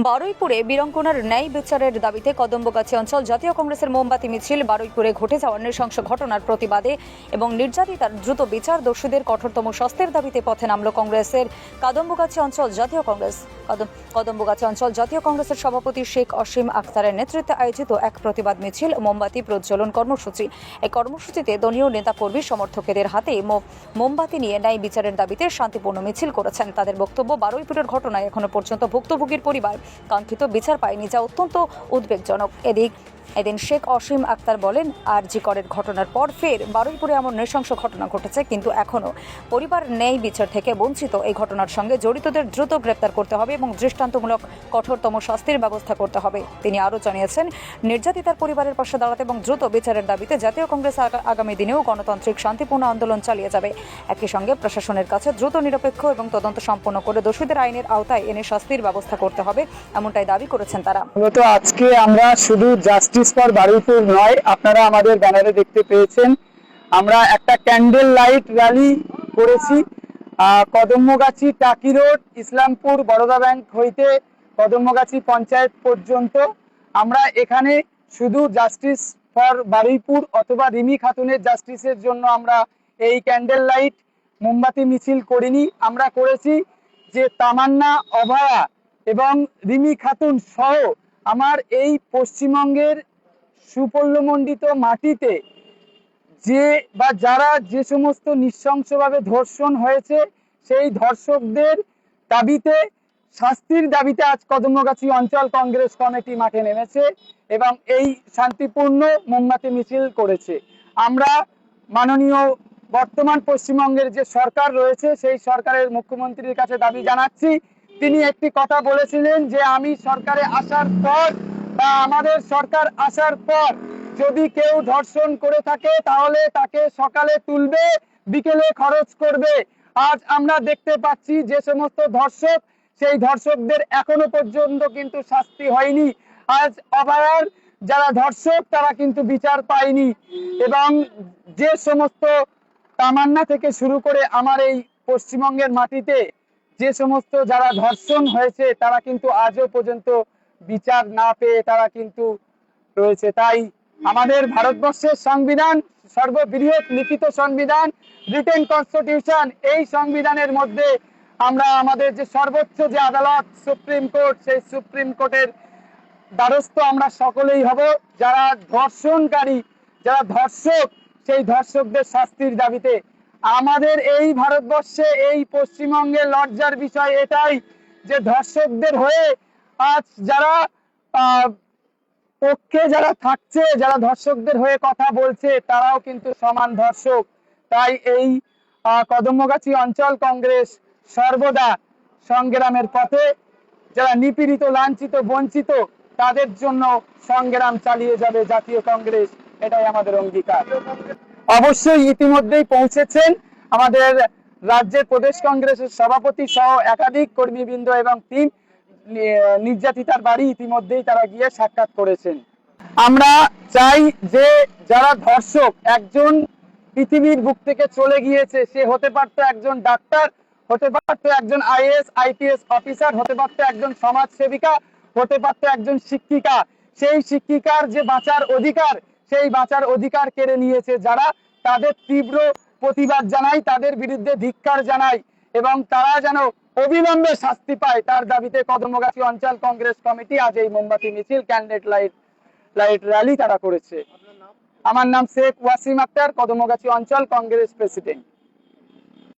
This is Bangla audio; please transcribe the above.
বারুইপুরে বীরঙ্গনার ন্যায় বিচারের দাবিতে কদম্বগাছি অঞ্চল জাতীয় কংগ্রেসের মোমবাতি মিছিল। বারুইপুরে ঘটে যাওয়া নৃশংস ঘটনার প্রতিবাদে এবং নির্যাতিতার দ্রুত বিচার, দোষীদের কঠোরতম শাস্তির দাবিতে পথে নামল কংগ্রেসের কদম্বগাছি অঞ্চল জাতীয় কংগ্রেস। কদম্বগাছি অঞ্চল জাতীয় কংগ্রেসের সভাপতি শেখ অসীম আখতারের নেতৃত্বে আয়োজিত এক প্রতিবাদ মিছিল, মোমবাতি প্রজ্বলন কর্মসূচি। এই কর্মসূচিতে দলীয় নেতাকর্মী সমর্থকদের হাতে মোমবাতি নিয়ে ন্যায় বিচারের দাবিতে শান্তিপূর্ণ মিছিল করেছেন। তাদের বক্তব্য, বারুইপুরের ঘটনায় এখনো পর্যন্ত ভুক্তভোগীর পরিবার কাঙ্ক্ষিত বিচার পায়নি, যা অত্যন্ত উদ্বেগজনক। এদিন শেখ অসীম আক্তার বলেন, আরজি করের ঘটনার পর ফের বারুইপুরে এমন নৃশংস ঘটনা ঘটেছে, কিন্তু এখনো পরিবার ন্যায় বিচার থেকে বঞ্চিত। এই ঘটনার সঙ্গে জড়িতদের দ্রুত গ্রেপ্তার করতে হবে এবং দৃষ্টান্তমূলক কঠোরতম শাস্তির ব্যবস্থা করতে হবে। তিনি আরও জানিয়েছেন, নির্যাতিতার পরিবারের পাশে দাঁড়াতে এবং দ্রুত বিচারের দাবিতে জাতীয় কংগ্রেস আগামী দিনেও গণতান্ত্রিক শান্তিপূর্ণ আন্দোলন চালিয়ে যাবে। একই সঙ্গে প্রশাসনের কাছে দ্রুত, নিরপেক্ষ এবং তদন্ত সম্পন্ন করে দোষীদের আইনের আওতায় এনে শাস্তির ব্যবস্থা করতে হবে, এমনটাই দাবি করেছেন তারা। মূলত আজকে আমরা শুধু জাস্টিস ফর বারুইপুর নয়, আপনারা আমাদের ব্যানারে দেখতে পেয়েছেন, আমরা একটা ক্যান্ডেল লাইট র্যালি করেছি কদম্বগাছি টাকি রোড, ইসলামপুর বরোদা ব্যাংক হইতে কদম্বগাছি পঞ্চায়েত পর্যন্ত। আমরা এখানে শুধু জাস্টিস ফর বারুইপুর অথবা রিমি খাতুনের জাস্টিসের জন্য আমরা এই ক্যান্ডেল লাইট মোমবাতি মিছিল করিনি। আমরা করেছি যে তামান্না, অভয়া এবং রিমি খাতুন সহ আমার এই পশ্চিমবঙ্গের সুপল্লমণ্ডিত মাটিতে যারা যে সমস্ত নৃশংসভাবে ধর্ষণ হয়েছে, সেই ধর্ষকদের দাবিতে, শাস্তির দাবিতে আজ কদম্বগাছি অঞ্চল কংগ্রেস কমিটি মাঠে নেমেছে এবং এই শান্তিপূর্ণ মোমবাতি মিছিল করেছে। আমরা মাননীয় বর্তমান পশ্চিমবঙ্গের যে সরকার রয়েছে, সেই সরকারের মুখ্যমন্ত্রীর কাছে দাবি জানাচ্ছি। তিনি একটি কথা বলেছিলেন যে আমি সরকারে আসার পর বা আমাদের সরকার আসার পর যদি কেউ ধর্ষণ করে থাকে তাহলে তাকে সকালে তুলবে, বিকেলে খরচ করবে। আজ আমরা দেখতে পাচ্ছি যে সমস্ত ধর্ষক, সেই ধর্ষকদের এখনো পর্যন্ত কিন্তু শাস্তি হয়নি। আজ অভয়ার যারা ধর্ষক তারা কিন্তু বিচার পায়নি এবং যে সমস্ত তামান্না থেকে শুরু করে আমার এই পশ্চিমবঙ্গের মাটিতে যে সমস্ত যারা ধর্ষণ হয়েছে তারা কিন্তু আজও পর্যন্ত বিচার না পেয়ে তারা কিন্তু রয়েছে। তাই আমাদের ভারতবর্ষের সংবিধান, সর্ববৃহৎ লিখিত সংবিধান, রিটেন কনস্টিটিউশন, এই সংবিধানের মধ্যে আমরা আমাদের যে সর্বোচ্চ যে আদালত সুপ্রিম কোর্ট, সেই সুপ্রিম কোর্টের দ্বারস্থ আমরা সকলেই হব। যারা ধর্ষণকারী, যারা ধর্ষক, সেই ধর্ষকদের শাস্তির দাবিতে। আমাদের এই ভারতবর্ষে, এই পশ্চিমবঙ্গে লজ্জার বিষয় এটাই যে ধর্ষকদের হয়ে আজ যারা পক্ষে যারা থাকছে, যারা ধর্ষকদের হয়ে কথা বলছে, তারাও কিন্তু সমান ধর্ষক। তাই এই কদম্বগাছি অঞ্চল কংগ্রেস সর্বদা সংগ্রামের পথে, যারা নিপীড়িত, লাঞ্ছিত, বঞ্চিত, তাদের জন্য সংগ্রাম চালিয়ে যাবে জাতীয় কংগ্রেস, এটাই আমাদের অঙ্গীকার। অবশ্যই ইতিমধ্যেই পৌঁছেছেন আমাদের রাজ্যের প্রদেশ কংগ্রেসের সভাপতি সহ একাধিক কর্মীবৃন্দ এবং টিম। নির্যাতিতার বাড়ি ইতিমধ্যেই তারা গিয়ে সাক্ষাৎ করেছেন। আমরা চাই যে যারা ধর্ষক, একজন পৃথিবীর বুক থেকে চলে গিয়েছে, সে হতে পারতো একজন ডাক্তার, হতে পারতো একজন আইএএস আইপিএস অফিসার, হতে পারতো একজন সমাজ সেবিকা, হতে পারতো একজন শিক্ষিকা। সেই শিক্ষিকার যে বাঁচার অধিকার, সেই বাঁচার অধিকার কেড়ে নিয়েছে যারা, তাদের তীব্র প্রতিবাদ জানাই, তাদের বিরুদ্ধে ধিক্কার জানাই এবং তারা যেন অবিলম্বে শাস্তি পায় তার দাবিতে কদম্বগাছি অঞ্চল কংগ্রেস কমিটি আজ এই মোমবাতি মিছিল, ক্যান্ডেল লাইট র্যালি তারা করেছে। আমার নাম শেখ ওয়াসিম আক্তার, কদম্বগাছি অঞ্চল কংগ্রেস প্রেসিডেন্ট।